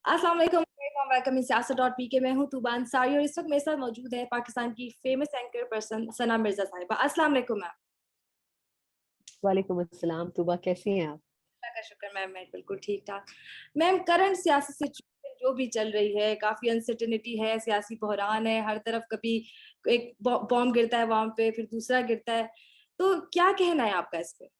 अस्सलाम वालेकुम, welcome in सियासत.pk। मैं हूं तूबा अंसारी और इस वक्त मेरे साथ मौजूद है पाकिस्तान की फेमस एंकर पर्सन सना मिर्जा साहिबा। अस्सलाम वालेकुम मैम। वालेकुम अस्सलाम। तुबा कैसी हैं आप? अल्लाह का शुक्र मैम, मैं बिल्कुल ठीक ठाक। मैम, करंट सियासी सिचुएशन जो भी चल रही है, काफी अनसर्टेनिटी है, सियासी बहरान है, हर तरफ कभी एक बॉम्ब गिरता है वहां पे, फिर दूसरा गिरता है। तो क्या कहना है आपका इस पे?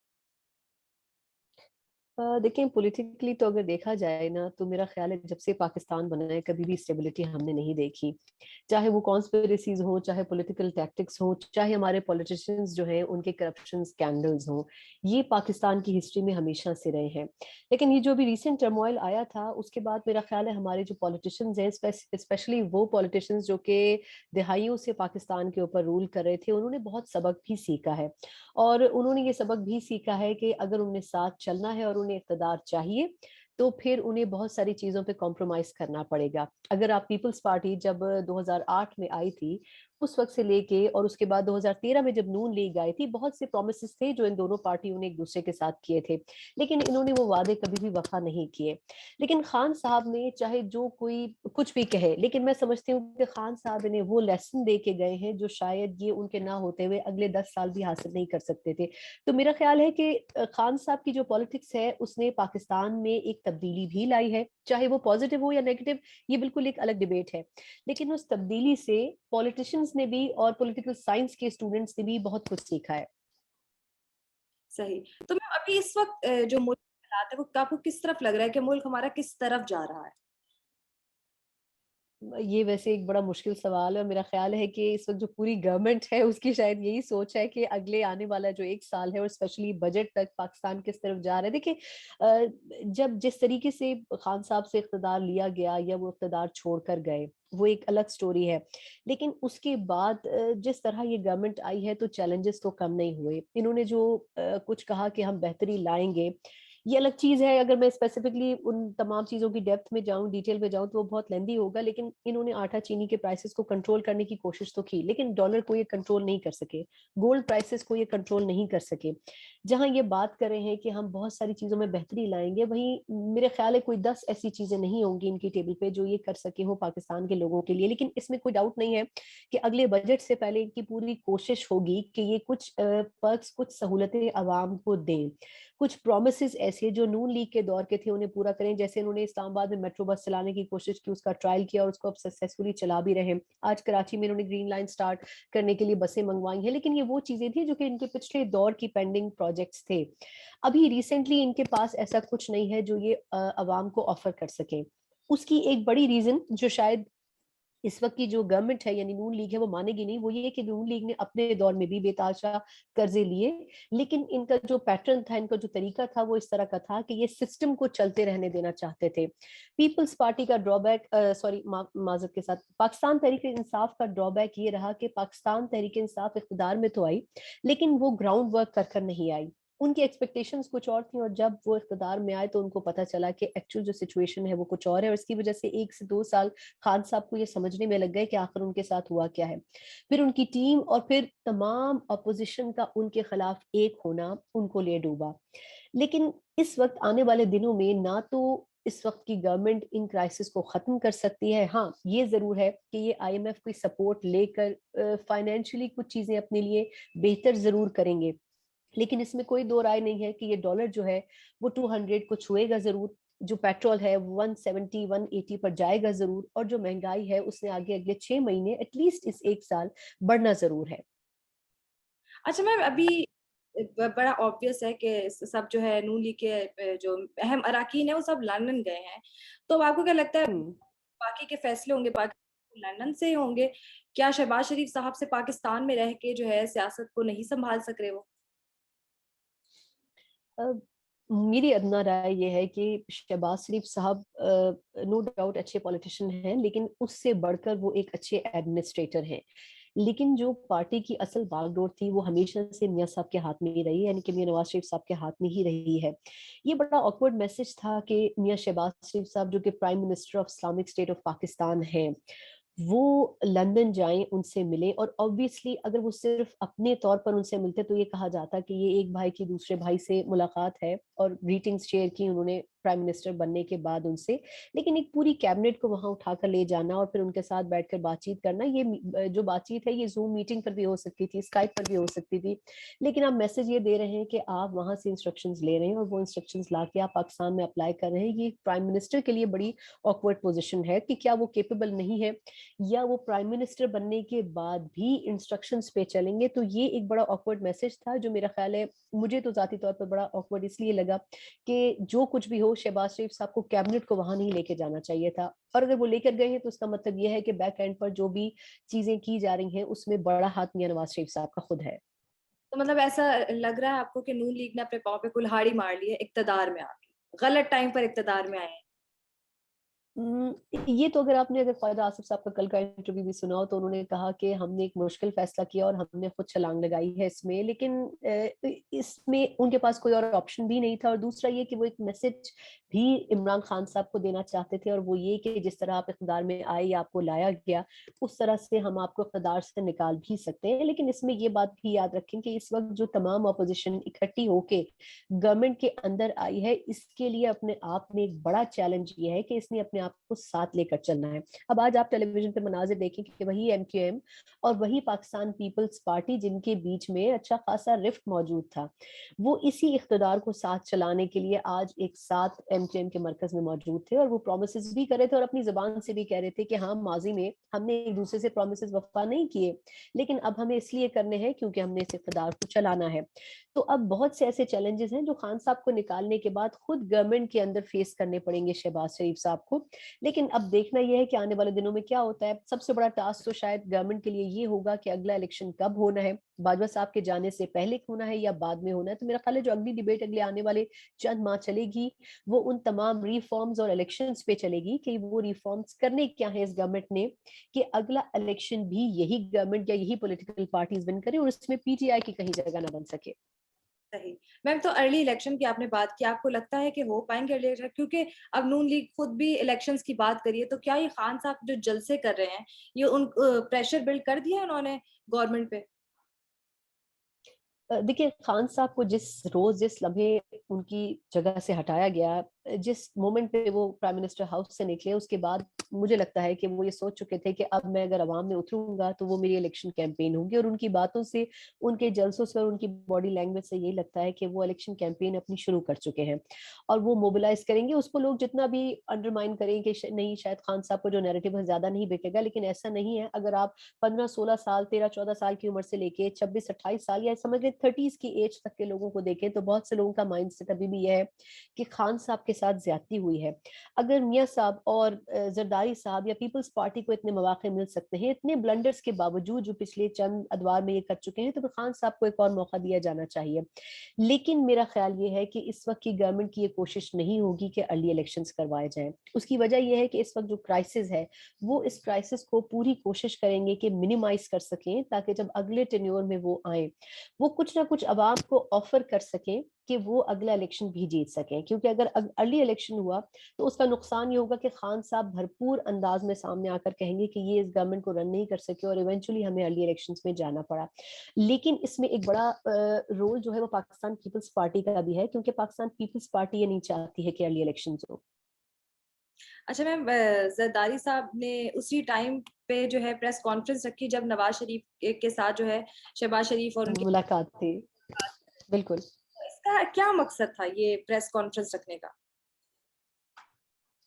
देखिए, पॉलिटिकली तो अगर देखा जाए ना, तो मेरा ख्याल है जब से पाकिस्तान बना है कभी भी स्टेबिलिटी हमने नहीं देखी। चाहे वो कॉन्स्पिरेसीज हो, चाहे पॉलिटिकल टैक्टिक्स हो, चाहे हमारे पॉलिटिशियंस जो हैं उनके करप्शन स्कैंडल्स हो, ये पाकिस्तान की हिस्ट्री में हमेशा से रहे हैं। लेकिन ये जो भी रिसेंट टर्मोइल आया था, उसके बाद मेरा ख्याल है हमारे जो पॉलिटिशियंस हैं, स्पेशली वो पॉलिटिशियंस जो कि दहाइयों से पाकिस्तान के ऊपर रूल कर रहे थे, उन्होंने बहुत सबक भी सीखा है। और उन्होंने ये सबक भी सीखा है कि अगर उन्हें साथ चलना है और उन्हें इक़्तिदार चाहिए, तो फिर उन्हें बहुत सारी चीजों पे कॉम्प्रोमाइज करना पड़ेगा। अगर आप पीपल्स पार्टी जब 2008 में आई थी, उस वक्त से लेके और उसके बाद 2013 में जब नून लीग आई थी, बहुत से प्रोमिस थे जो इन दोनों पार्टियों ने एक दूसरे के साथ किए थे, लेकिन इन्होंने वो वादे कभी भी वफा नहीं किए। लेकिन खान साहब ने चाहे जो कोई कुछ भी कहे, लेकिन मैं समझती हूँ कि खान साहब ने वो लेसन दे के गए हैं जो शायद ये उनके ना होते हुए अगले 10 साल भी हासिल नहीं कर सकते थे। तो मेरा ख्याल है कि खान साहब की जो पॉलिटिक्स है उसने पाकिस्तान में एक तब्दीली भी लाई है, चाहे वो पॉजिटिव हो या नेगेटिव, ये बिल्कुल एक अलग डिबेट है। लेकिन उस तब्दीली से पॉलिटिशियंस ने भी और पॉलिटिकल साइंस के स्टूडेंट्स ने भी बहुत कुछ सीखा है। सही। तो मैम, अभी इस वक्त जो मुल्क के हालात है, वो आपको किस तरफ लग रहा है कि मुल्क हमारा किस तरफ जा रहा है? ये वैसे एक बड़ा मुश्किल सवाल है, और मेरा ख्याल है कि इस वक्त जो पूरी गवर्नमेंट है उसकी शायद यही सोच है कि अगले आने वाला जो 1 साल है और स्पेशली बजट तक पाकिस्तान किस तरफ जा रहा है। देखिए, जब जिस तरीके से खान साहब से इख्तिदार लिया गया या वो इख्तिदार छोड़कर गए, वो एक अलग स्टोरी है। लेकिन उसके बाद जिस तरह ये गवर्नमेंट आई है, तो चैलेंजेस तो कम नहीं हुए। इन्होंने जो कुछ कहा कि हम बेहतरी लाएंगे, ये अलग चीज है। अगर मैं स्पेसिफिकली उन तमाम चीजों की डेप्थ में जाऊं, डिटेल में जाऊं, तो वो बहुत लेंदी होगा। लेकिन इन्होंने आटा चीनी के प्राइसेस को कंट्रोल करने की कोशिश तो की, लेकिन डॉलर को ये कंट्रोल नहीं कर सके, गोल्ड प्राइसेस को ये कंट्रोल नहीं कर सके। जहां ये बात कर रहे हैं कि हम बहुत सारी चीजों में बेहतरी लाएंगे, वहीं मेरे ख्याल है कोई 10 ऐसी चीजें नहीं होंगी इनकी टेबल पे जो ये कर सके हो पाकिस्तान के लोगों के लिए। लेकिन इसमें कोई डाउट नहीं है कि अगले बजट से पहले इनकी पूरी कोशिश होगी कि ये कुछ पर्क्स, कुछ सहूलतें आवाम को दें। कुछ प्रोमिस ऐसे जो नून लीग के दौर के थे उन्हें पूरा करें। जैसे उन्होंने इस्लामाबाद में मेट्रो बस चलाने की कोशिश की, उसका ट्रायल किया और उसको अब सक्सेसफुली चला भी रहे हैं। आज कराची में इन्होंने ग्रीन लाइन स्टार्ट करने के लिए बसें मंगवाई हैं। लेकिन ये वो चीजें थी जो कि इनके पिछले दौर की पेंडिंग प्रोजेक्ट्स थे। अभी रिसेंटली इनके पास ऐसा कुछ नहीं है जो ये अवाम को ऑफर कर सके। उसकी एक बड़ी रीजन जो शायद इस वक्त की जो गवर्नमेंट है यानी नून लीग है वो मानेगी नहीं, वो ये कि नून लीग ने अपने दौर में भी बेताशा कर्जे लिए, लेकिन इनका जो पैटर्न था, इनका जो तरीका था, वो इस तरह का था कि ये सिस्टम को चलते रहने देना चाहते थे। पीपल्स पार्टी का ड्रॉबैक, सॉरी माजरत के साथ, पाकिस्तान तहरीक इंसाफ का ड्रॉबैक ये रहा कि पाकिस्तान तहरीक इंसाफ इख्तिदार में तो आई, लेकिन वो ग्राउंड वर्क कर कर नहीं आई। उनकी एक्सपेक्टेशंस कुछ और थी, और जब वो इख्तिदार में आए तो उनको पता चला कि एक्चुअल जो सिचुएशन है वो कुछ और है। और इसकी वजह से 1 से 2 साल खान साहब को ये समझने में लग गए कि आखिर उनके साथ हुआ क्या है। फिर उनकी टीम और फिर तमाम अपोजिशन का उनके खिलाफ एक होना उनको ले डूबा। लेकिन इस वक्त आने वाले दिनों में ना तो इस वक्त की गवर्नमेंट इन क्राइसिस को खत्म कर सकती है, हाँ ये जरूर है कि ये आईएमएफ की सपोर्ट लेकर फाइनेंशियली कुछ चीजें अपने लिए बेहतर जरूर करेंगे। लेकिन इसमें कोई दो राय नहीं है कि ये डॉलर जो है वो 200 को छुएगा जरूर, जो पेट्रोल है 170 180 पर जाएगा जरूर, और जो महंगाई है उसने आगे अगले 6 महीने एटलीस्ट इस 1 साल बढ़ना जरूर है। अच्छा मैम, अभी बड़ा ऑब्वियस है कि सब जो है नून लीग के जो अहम अराकीन है वो सब लंदन गए हैं। तो अब आपको क्या लगता है हम्म बाकी के फैसले होंगे बाकी लंदन से ही होंगे? क्या शहबाज शरीफ साहब से पाकिस्तान में रह के जो है सियासत को नहीं संभाल सक रहे वो? मेरी अदना राय ये है कि शहबाज शरीफ साहब नो डाउट अच्छे पॉलिटिशियन हैं, लेकिन उससे बढ़कर वो एक अच्छे एडमिनिस्ट्रेटर हैं। लेकिन जो पार्टी की असल बागडोर थी वो हमेशा से मियां साहब के हाथ में ही रही, यानी कि मियां नवाज शरीफ साहब के हाथ में ही रही है। ये बड़ा ऑकवर्ड मैसेज था कि मियां शहबाज शरीफ साहब जो कि prime minister of Islamic state of Pakistan हैं, वो लंदन जाएं, उनसे मिलें। और ऑब्वियसली अगर वो सिर्फ अपने तौर पर उनसे मिलते तो ये कहा जाता कि ये एक भाई की दूसरे भाई से मुलाकात है, और ग्रीटिंग्स शेयर की उन्होंने प्राइम मिनिस्टर बनने के बाद उनसे, लेकिन एक पूरी कैबिनेट को वहां उठाकर ले जाना और फिर उनके साथ बैठकर बातचीत करना, ये जो बातचीत है ये जूम मीटिंग पर भी हो सकती थी, स्काइप पर भी हो सकती थी, लेकिन आप मैसेज ये दे रहे हैं कि आप वहां से इंस्ट्रक्शंस ले रहे हैं और वो इंस्ट्रक्शंस लाके आप पाकिस्तान में अप्लाई कर रहे हैं। ये प्राइम मिनिस्टर के लिए बड़ी ऑकवर्ड पोजीशन है कि क्या वो केपेबल नहीं है, या वो प्राइम मिनिस्टर बनने के बाद भी इंस्ट्रक्शंस पे चलेंगे। तो ये एक बड़ा ऑकवर्ड मैसेज था, जो मेरा ख्याल है, मुझे तो जाती तौर पर बड़ा ऑकवर्ड इसलिए लगा कि जो कुछ भी हो, शहबाज शरीफ साहब को कैबिनेट को वहां नहीं लेके जाना चाहिए था, और अगर वो लेकर गए हैं तो उसका मतलब ये है कि बैक एंड पर जो भी चीजें की जा रही हैं उसमें बड़ा हाथ मियां नवाज शरीफ साहब का खुद है। तो मतलब ऐसा लग रहा है आपको कि नून लीग ने अपने पाँव पे कुल्हाड़ी मार ली है इक्तदार में आके, गलत टाइम पर इक्तदार में आए हैं? ये तो अगर ख्वाजा आसिफ साहब का कल का इंटरव्यू भी सुना हो तो उन्होंने कहा कि हमने एक मुश्किल फैसला किया और हमने खुद छलांग लगाई है इसमें, लेकिन इसमें उनके पास कोई और ऑप्शन भी नहीं था। और दूसरा ये कि वो एक मैसेज भी इमरान खान साहब को देना चाहते थे, और वो ये कि जिस तरह आप इक़्तिदार में आए या आपको लाया गया, उस तरह से हम आपको इक़्तिदार से निकाल भी सकते हैं। लेकिन इसमें ये बात भी याद रखें कि इस वक्त जो तमाम अपोजिशन इकट्ठी होके गवर्नमेंट के अंदर आई है, इसके लिए अपने आप में एक बड़ा चैलेंज ये है कि इसने अपने आप को साथ लेकर चलना है। अब आज आप टेलीविजन पे मनाजिर देखें कि वही एमक्यूएम और वही पाकिस्तान पीपल्स पार्टी, जिनके बीच में अच्छा खासा रिफ्ट मौजूद था, वो इसी इख्तिदार को साथ चलाने के लिए आज एक साथ एमक्यूएम के मरकज में मौजूद थे, और वो प्रोमिस भी कर रहे थे और अपनी जबान से भी कह रहे थे कि हाँ, माजी में हमने एक दूसरे से प्रोमिस वफा नहीं किए, लेकिन अब हमें इसलिए करने हैं क्योंकि हमने इस इख्तिदार को चलाना है। तो अब बहुत से ऐसे चैलेंजेस हैं जो खान साहब को निकालने के बाद खुद गवर्नमेंट के अंदर फेस करने पड़ेंगे शहबाज शरीफ साहब को। लेकिन अब देखना यह है कि आने वाले दिनों में क्या होता है। सबसे बड़ा टास्क तो शायद गवर्नमेंट के लिए ये होगा कि अगला इलेक्शन कब होना है, बाजवा साहब के जाने से पहले होना है या बाद में होना है। तो मेरा ख्याल है जो अगली डिबेट अगले आने वाले चंद माह चलेगी, वो उन तमाम रिफॉर्म्स और इलेक्शंस पे चलेगी कि वो रिफॉर्म्स करने क्या है इस गवर्नमेंट ने, कि अगला इलेक्शन भी यही गवर्नमेंट या यही पॉलिटिकल पार्टीज विन करे और उसमें पीटीआई की कहीं जगह ना बन सके। सही। मैम, तो अर्ली इलेक्शन की आपने बात की, आपको लगता है कि हो पाएंगे अर्ली इलेक्शन? क्योंकि अब नून लीग खुद भी इलेक्शंस की बात करिए, तो क्या ये खान साहब जो जलसे कर रहे हैं, ये उन प्रेशर बिल्ड कर दिया उन्होंने गवर्नमेंट पे? देखिए, खान साहब को जिस रोज जिस लम्हे उनकी जगह से हटाया गया, जिस मोमेंट पे वो प्राइम मिनिस्टर हाउस से निकले, उसके बाद मुझे लगता है कि वो ये सोच चुके थे कि अब मैं अगर अवाम में उतरूंगा तो वो मेरी इलेक्शन कैंपेन होगी, और उनकी बातों से, उनके जलसों से और उनकी बॉडी लैंग्वेज से यही लगता है कि वो इलेक्शन कैंपेन अपनी शुरू कर चुके हैं और वो मोबिलाइज करेंगे। उसको लोग जितना भी अंडरमाइन करें कि नहीं, शायद खान साहब को जो नैरेटिव है ज्यादा नहीं बिकेगा, लेकिन ऐसा नहीं है। अगर आप 15-16 साल, 13-14 साल की उम्र से लेके 26-28 साल या समझ लें 30s की एज तक के लोगों को देखें, तो बहुत से लोगों का माइंड सेट अभी भी यह है कि खान साहब के साथ ज्यादती हुई है। अगर मियां साहब और जरदारी साहब या पीपल्स पार्टी को इतने मौके मिल सकते हैं, इतने ब्लंडर्स के बावजूद जो पिछले चंद अदवार में ये कर चुके हैं, तो फिर खान साहब को एक और मौका दिया जाना चाहिए। लेकिन मेरा ख्याल ये है कि इस वक्त की गवर्नमेंट की ये कोशिश नहीं होगी कि अर्ली इलेक्शंस करवाए जाएं। उसकी वजह यह है कि इस वक्त जो क्राइसिस है, वो इस क्राइसिस को पूरी कोशिश करेंगे कि मिनिमाइज कर सकें, ताकि जब अगले टेन्योर में वो आए, वो कुछ ना कुछ अवाम को ऑफर कर सकें कि वो अगला इलेक्शन भी जीत सकें। क्योंकि अगर अर्ली इलेक्शन हुआ तो उसका नुकसान ये होगा कि खान साहब भरपूर अंदाज में सामने आकर कहेंगे कि ये इस गवर्नमेंट को रन नहीं कर सके और इवेंचुअली हमें अर्ली इलेक्शंस में जाना पड़ा। लेकिन इसमें एक बड़ा रोल जो है वो पाकिस्तान पीपल्स पार्टी का भी है, क्योंकि पाकिस्तान पीपल्स पार्टी ये नहीं चाहती है कि अर्ली इलेक्शन हो। अच्छा मैम, जरदारी साहब ने उसी टाइम पे जो है प्रेस कॉन्फ्रेंस रखी जब नवाज शरीफ के साथ जो है शहबाज शरीफ और उनके मुलाकात थी, बिल्कुल। इसका क्या मकसद था ये प्रेस कॉन्फ्रेंस रखने का?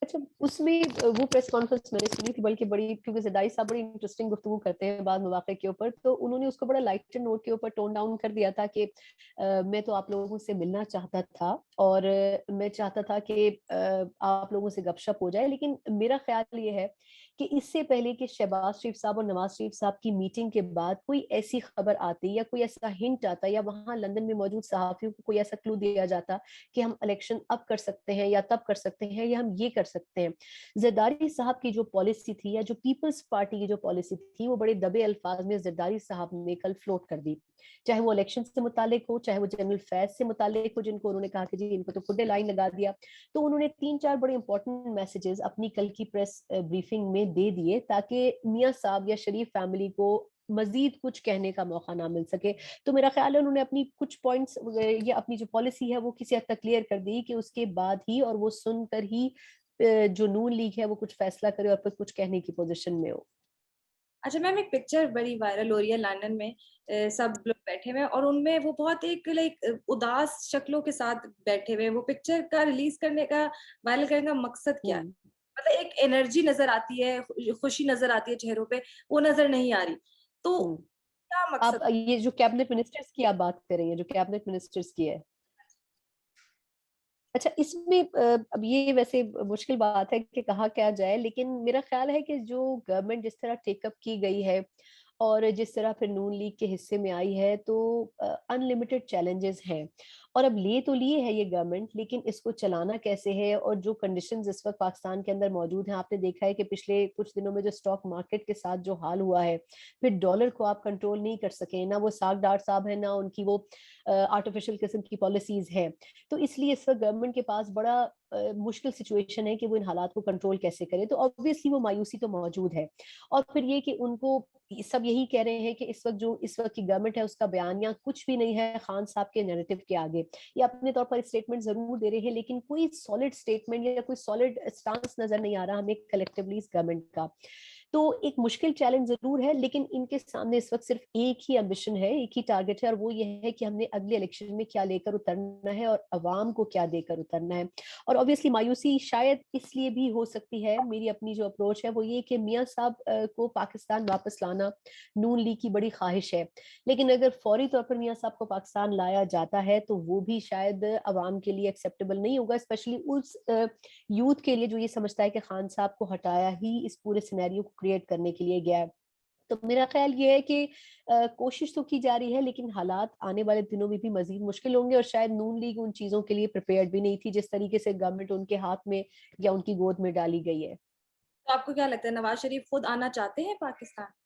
अच्छा, उसमें वो प्रेस कॉन्फ्रेंस मैंने सुनी थी, बल्कि बड़ी, क्योंकि जरदारी साहब बड़ी इंटरेस्टिंग गुफ्तगू करते हैं बाद मौके के ऊपर, तो उन्होंने उसको बड़ा लाइटर नोट के ऊपर टोन डाउन कर दिया था कि मैं तो आप लोगों से मिलना चाहता था और मैं चाहता था कि आप लोगों से गपशप हो जाए, लेकिन मेरा ख्याल ये है कि इससे पहले कि शहबाज शरीफ साहब और नवाज शरीफ साहब की मीटिंग के बाद कोई ऐसी खबर आती या कोई ऐसा हिंट आता या वहां लंदन में मौजूद सहाफियों को कोई ऐसा क्लू दिया जाता कि हम इलेक्शन अब कर सकते हैं या तब कर सकते हैं या हम ये कर सकते हैं, जरदारी साहब की जो पॉलिसी थी या जो पीपल्स पार्टी की जो पॉलिसी थी, वो बड़े दबे अल्फाज में जरदारी साहब ने कल फ्लोट कर दी। चाहे वो इलेक्शन से मुतालिक हो, चाहे वो जनरल फैज से मुतालिक हो, जिनको उन्होंने कहा कि जी इनको तो खुद लाइन लगा दिया, तो उन्होंने 3-4 बड़े इंपॉर्टेंट मैसेजेस अपनी कल की प्रेस ब्रीफिंग में दे दिए, ताकि मियां साहब या शरीफ फैमिली को مزید کچھ کہنے کا موقع نہ مل سکے. تو میرا خیال ہے انہوں نے اپنی کچھ پوائنٹس یا اپنی جو پالیسی ہے وہ کسی حد تک کلیئر کر دی کہ اس کے بعد ہی اور وہ سن کر ہی جو نون لیگ ہے وہ کچھ فیصلہ کرے اور پھر کچھ کہنے کی پوزیشن میں ہو. اچھا میم، ایک پکچر بڑی وائرل ہو رہی ہے لندن میں، سب لوگ بیٹھے ہوئے ہیں اور ان میں وہ بہت ایک لائک اداس شکلوں کے ساتھ بیٹھے ہوئے ہیں. وہ پکچر کا ریلیز کرنے کا، وائرل کرنے کا مقصد کیا ہے؟ ہوں. مطلب ایک انرجی نظر آتی ہے، خوشی نظر آتی ہے چہروں پہ، وہ نظر نہیں آ رہی. تو ہوں. کیا آپ مقصد؟ یہ جو کیبنٹ منسٹرز کی آپ بات کر رہی ہیں، جو کیبنٹ منسٹرز کی ہے، اچھا اس میں اب یہ ویسے مشکل بات ہے کہ کہا کیا جائے، لیکن میرا خیال ہے کہ جو گورنمنٹ جس طرح ٹیک اپ کی گئی ہے اور جس طرح پھر نون لیگ کے حصے میں آئی ہے تو ان لمیٹڈ چیلنجز ہیں. اور اب لے تو لیے ہے یہ گورنمنٹ، لیکن اس کو چلانا کیسے ہے اور جو کنڈیشنز اس وقت پاکستان کے اندر موجود ہیں. آپ نے دیکھا ہے کہ پچھلے کچھ دنوں میں جو اسٹاک مارکیٹ کے ساتھ جو حال ہوا ہے، پھر ڈالر کو آپ کنٹرول نہیں کر سکے، نہ وہ ساگ ڈار صاحب ہیں، نہ ان کی وہ آرٹیفیشل قسم کی پالیسیز ہیں. تو اس لیے اس وقت گورنمنٹ کے پاس بڑا مشکل سچویشن ہے کہ وہ ان حالات کو کنٹرول کیسے کرے. تو obviously وہ مایوسی تو موجود ہے. اور پھر یہ کہ ان کو سب یہی کہہ رہے ہیں کہ اس وقت کی گورنمنٹ ہے اس کا بیانیہ کچھ بھی نہیں ہے خان صاحب کے نیریٹو کے آگے. یہ اپنے طور پر اسٹیٹمنٹ ضرور دے رہے ہیں لیکن کوئی سالڈ اسٹیٹمنٹ یا کوئی سالڈ اسٹانس نظر نہیں آ رہا ہمیں کلیکٹیولی اس گورنمنٹ کا. تو ایک مشکل چیلنج ضرور ہے، لیکن ان کے سامنے اس وقت صرف ایک ہی ایمبیشن ہے، ایک ہی ٹارگٹ ہے، اور وہ یہ ہے کہ ہم نے اگلے الیکشن میں کیا لے کر اترنا ہے اور عوام کو کیا دے کر اترنا ہے. اور obviously مایوسی شاید اس لیے بھی ہو سکتی ہے، میری اپنی جو اپروچ ہے وہ یہ کہ میاں صاحب کو پاکستان واپس لانا نون لیگ کی بڑی خواہش ہے. لیکن اگر فوری طور پر میاں صاحب کو پاکستان لایا جاتا ہے تو وہ بھی شاید عوام کے لیے ایکسیپٹیبل نہیں ہوگا، اسپیشلی اس یوتھ کے لیے جو یہ سمجھتا ہے کہ خان صاحب کو ہٹایا ہی اس پورے سینیریو کو کریٹ کرنے کے لیے گیا ہے. تو میرا خیال یہ ہے کہ کوشش تو کی جا رہی ہے لیکن حالات آنے والے دنوں میں بھی مزید مشکل ہوں گے، اور شاید نون لیگ ان چیزوں کے لیے پریپیئرڈ بھی نہیں تھی جس طریقے سے گورنمنٹ ان کے ہاتھ میں یا ان کی گود میں ڈالی گئی ہے. تو آپ کو کیا لگتا ہے نواز شریف خود آنا چاہتے ہیں پاکستان؟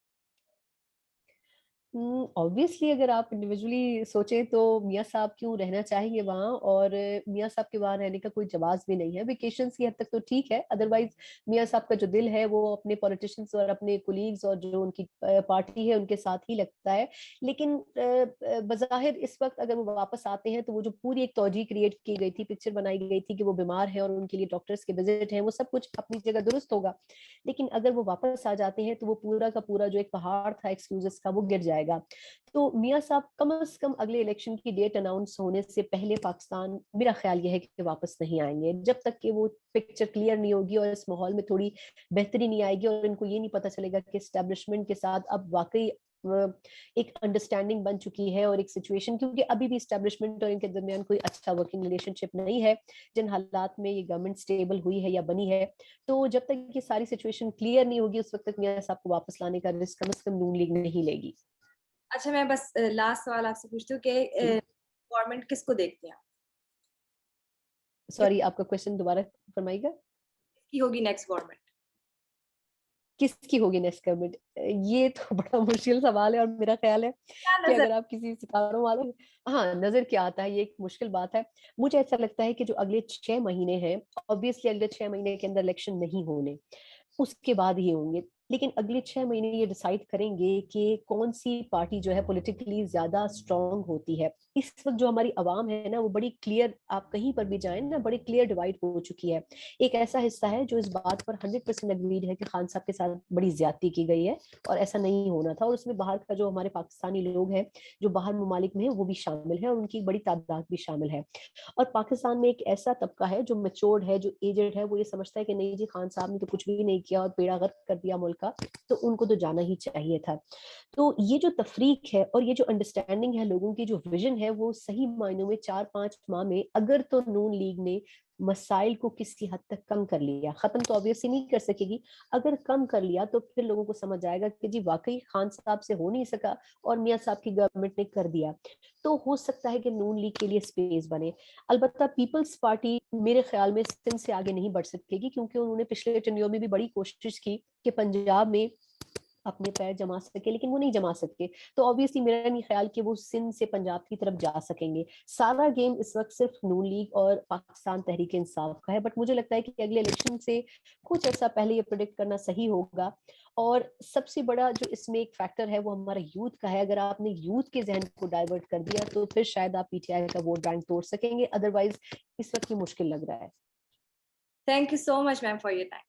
obviously اگر آپ انڈیویجولی سوچیں تو میاں صاحب کیوں رہنا چاہیں گے وہاں، اور میاں صاحب کے وہاں رہنے کا کوئی جواز بھی نہیں ہے. ویکیشنز کی حد تک تو ٹھیک ہے، ادروائز میاں صاحب کا جو دل ہے وہ اپنے پولیٹیشنز اور اپنے کولیگز اور جو ان کی پارٹی ہے ان کے ساتھ ہی لگتا ہے. لیکن بظاہر اس وقت اگر وہ واپس آتے ہیں تو وہ جو پوری ایک توجہ کریٹ کی گئی تھی، پکچر بنائی گئی تھی کہ وہ بیمار ہیں اور ان کے لیے ڈاکٹرز کے وزٹ ہیں، وہ سب کچھ اپنی جگہ درست ہوگا. لیکن اگر وہ واپس آ جاتے ہیں تو وہ پورا کا پورا جو ایک پہاڑ تھا ایکسکیوزز کا وہ گر جائے گا. تو میاں صاحب کم از کم اگلے الیکشن کی ڈیٹ اناؤنس ہونے سے پہلے پاکستان میرا خیال یہ ہے کہ واپس نہیں آئیں گے جب تک کہ وہ پکچر کلیئر نہیں ہوگی اور اس ماحول میں تھوڑی بہتری نہیں آئے گی اور ان کو یہ نہیں پتا چلے گا کہ اسٹیبلشمنٹ کے ساتھ اب واقعی ایک انڈرسٹینڈنگ بن چکی ہے اور ایک سچویشن، کیونکہ ابھی بھی اسٹیبلشمنٹ اور ان کے درمیان کوئی اچھا ورکنگ ریلیشن شپ نہیں ہے جن حالات میں یہ گورنمنٹ اسٹیبل ہوئی ہے یا بنی ہے. تو جب تک یہ ساری سچویشن کلیئر نہیں ہوگی اس وقت تک میاں صاحب کو واپس لانے کا رسک کم از کم نون لیگ نہیں لے گی. اچھا میں بس لاسٹ سوال آپ سے پوچھتی ہوں کہ جی گورنمنٹ کس کو دیکھتے ہیں؟ سوری آپ کا کوشچن دوبارہ فرمائیے گا. کس کی ہوگی نیکسٹ گورنمنٹ؟ کس کی ہوگی نیکسٹ گورنمنٹ؟ یہ تو بڑا مشکل سوال ہے اور میرا خیال ہے کیا کہ نظر؟ اگر آپ کسی ستاروں والے ہاں نظر کیا آتا ہے یہ ایک مشکل بات ہے. مجھے ایسا لگتا ہے کہ جو اگلے 6 مہینے ہیں obviously اگلے 6 مہینے کے اندر الیکشن نہیں ہونے، اس کے بعد ہی ہوں گے، لیکن اگلے 6 مہینے یہ ڈیسائیڈ کریں گے کہ کون سی پارٹی جو ہے پولیٹیکلی زیادہ اسٹرانگ ہوتی ہے. اس وقت جو ہماری عوام ہے نا وہ بڑی کلیئر، آپ کہیں پر بھی جائیں نا بڑی کلیئر ڈیوائڈ ہو چکی ہے. ایک ایسا حصہ ہے جو اس بات پر 100% اگریڈ ہے کہ خان صاحب کے ساتھ بڑی زیادتی کی گئی ہے اور ایسا نہیں ہونا تھا، اور اس میں باہر کا جو ہمارے پاکستانی لوگ ہیں جو باہر ممالک میں ہیں وہ بھی شامل ہے اور ان کی بڑی تعداد بھی شامل ہے. اور پاکستان میں ایک ایسا طبقہ ہے جو میچورڈ ہے، جو ایجڈ ہے، وہ یہ سمجھتا ہے کہ نہیں جی خان صاحب نے تو کچھ بھی نہیں کیا اور بیڑا غرق کر دیا ملک کا، تو ان کو تو جانا ہی چاہیے تھا. تو یہ جو تفریق ہے اور یہ جو انڈرسٹینڈنگ ہے لوگوں کی جو ویژن ہے وہ صحیح معنوں میں 4-5 ماہ میں اگر تو نون لیگ نے مسائل کو کسی حد تک کم کر لیا، ختم تو obviously نہیں کر سکے گی، اگر کم کر لیا تو پھر لوگوں کو سمجھ آئے گا کہ جی واقعی خان صاحب سے ہو نہیں سکا اور میاں صاحب کی گورنمنٹ نے کر دیا. تو ہو سکتا ہے کہ نون لیگ کے لیے سپیس بنے. البتہ پیپلز پارٹی میرے خیال میں سندھ سے آگے نہیں بڑھ سکے گی کیونکہ انہوں نے پچھلے ٹینیور میں بھی بڑی کوشش کی کہ پنجاب میں اپنے پیر جما سکے لیکن وہ نہیں جما سکتے. تو obviously میرا نہیں خیال کہ وہ سندھ سے پنجاب کی طرف جا سکیں گے. سارا گیم اس وقت صرف نون لیگ اور پاکستان تحریک انصاف کا ہے, بٹ مجھے لگتا ہے کہ اگلے الیکشن سے کچھ عرصہ پہلے یہ پریڈکٹ کرنا صحیح ہوگا. اور سب سے بڑا جو اس میں ایک فیکٹر ہے وہ ہمارا یوتھ کا ہے. اگر آپ نے یوتھ کے ذہن کو ڈائیورٹ کر دیا تو پھر شاید آپ پی ٹی آئی کا ووٹ بینک توڑ سکیں گے, ادروائز اس وقت یہ مشکل لگ رہا ہے. Thank you so much, ma'am, for your time.